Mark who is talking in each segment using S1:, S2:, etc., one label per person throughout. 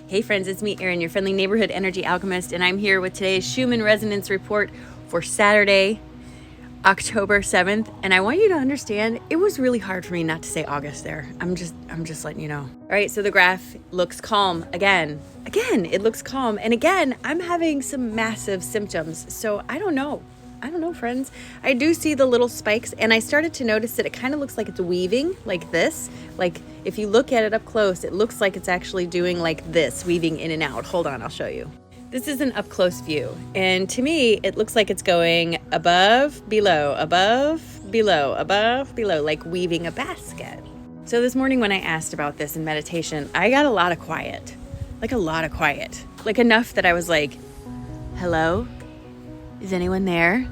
S1: Hey friends, it's me, Erin, your friendly neighborhood energy alchemist, and I'm here with today's Schumann resonance report for Saturday, October 7th. And I want you to understand, it was really hard for me not to say August there. I'm just letting you know. All right, so the graph looks calm again. It looks calm. And again, I'm having some massive symptoms. So I don't know, friends. I do see the little spikes, and I started to notice that it kind of looks like it's weaving like this. Like if you look at it up close, it looks like it's actually doing like this, weaving in and out. Hold on, I'll show you. This is an up close view, and to me, it looks like it's going above, below, above, below, above, below, like weaving a basket. So this morning when I asked about this in meditation, I got a lot of quiet, like enough that I was like, hello, is anyone there?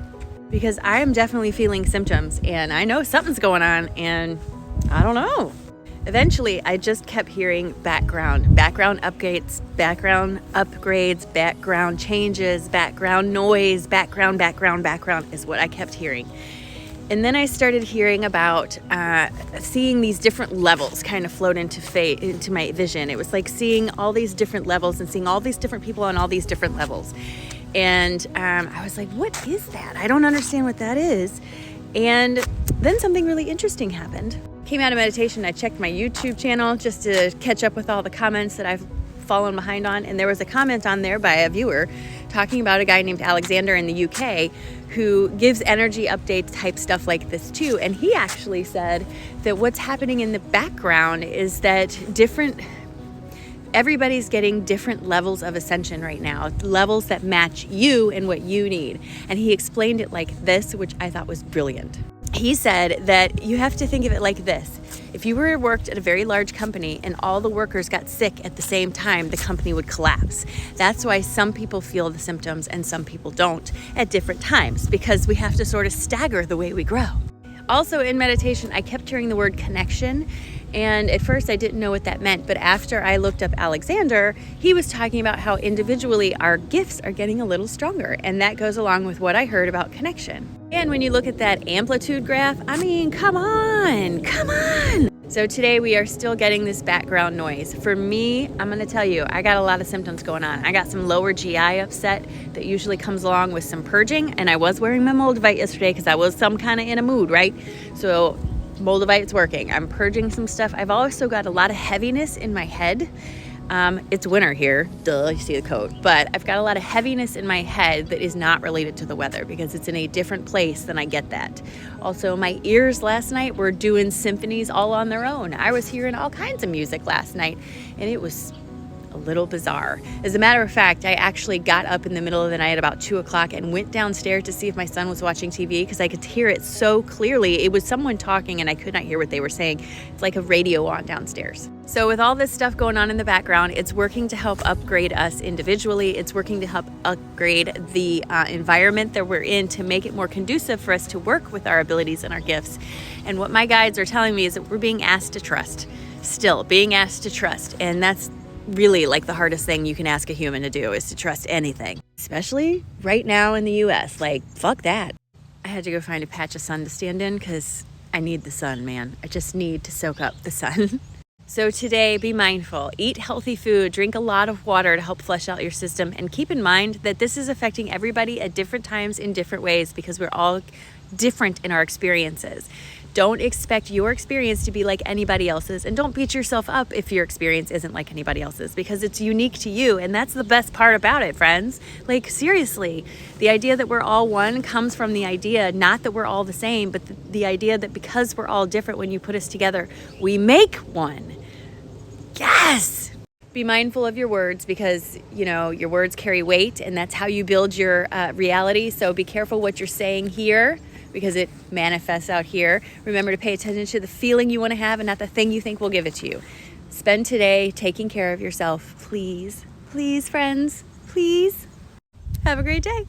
S1: Because I am definitely feeling symptoms, and I know something's going on, and I don't know. Eventually, I just kept hearing background updates, background upgrades, background changes, background noise, background is what I kept hearing. And then I started hearing about seeing these different levels kind of float into my vision. It was like seeing all these different levels and seeing all these different people on all these different levels. And I was like, what is that? I don't understand what that is. And then something really interesting happened. Came out of meditation, I checked my YouTube channel just to catch up with all the comments that I've fallen behind on. And there was a comment on there by a viewer talking about a guy named Alexander in the UK who gives energy update type stuff like this too. And he actually said that what's happening in the background is that everybody's getting different levels of ascension right now, levels that match you and what you need. And he explained it like this, which I thought was brilliant. He said that you have to think of it like this. If you worked at a very large company and all the workers got sick at the same time, the company would collapse. That's why some people feel the symptoms and some people don't at different times, because we have to sort of stagger the way we grow. Also in meditation, I kept hearing the word connection. And at first I didn't know what that meant, but after I looked up Alexander, he was talking about how individually our gifts are getting a little stronger. And that goes along with what I heard about connection. And when you look at that amplitude graph, I mean, come on. So today we are still getting this background noise. For me, I'm gonna tell you, I got a lot of symptoms going on. I got some lower GI upset that usually comes along with some purging. And I was wearing my Moldavite yesterday because I was some kind of in a mood, right? So Moldavite's working. I'm purging some stuff. I've also got a lot of heaviness in my head. It's winter here, duh, you see the coat. But I've got a lot of heaviness in my head that is not related to the weather because it's in a different place than I get that. Also, my ears last night were doing symphonies all on their own. I was hearing all kinds of music last night, and it was a little bizarre. As a matter of fact, I actually got up in the middle of the night at about 2 o'clock and went downstairs to see if my son was watching TV because I could hear it so clearly. It was someone talking and I could not hear what they were saying. It's like a radio on downstairs. So with all this stuff going on in the background, it's working to help upgrade us individually. It's working to help upgrade the environment that we're in to make it more conducive for us to work with our abilities and our gifts. And what my guides are telling me is that we're being asked to trust, still being asked to trust. And that's really like the hardest thing you can ask a human to do, is to trust anything, especially right now in the US. Like, fuck that. I had to go find a patch of sun to stand in because I need the sun, man. I just need to soak up the sun. So today, be mindful, eat healthy food, drink a lot of water to help flush out your system, and keep in mind that this is affecting everybody at different times in different ways because we're all different in our experiences. Don't expect your experience to be like anybody else's, and don't beat yourself up if your experience isn't like anybody else's, because it's unique to you, and that's the best part about it, friends. Like, seriously, the idea that we're all one comes from the idea, not that we're all the same, but the idea that because we're all different, when you put us together, we make one. Yes! Be mindful of your words because, you know, your words carry weight, and that's how you build your reality. So be careful what you're saying here, because it manifests out here. Remember to pay attention to the feeling you want to have and not the thing you think will give it to you. Spend today taking care of yourself, please. Please, friends, please. Have a great day.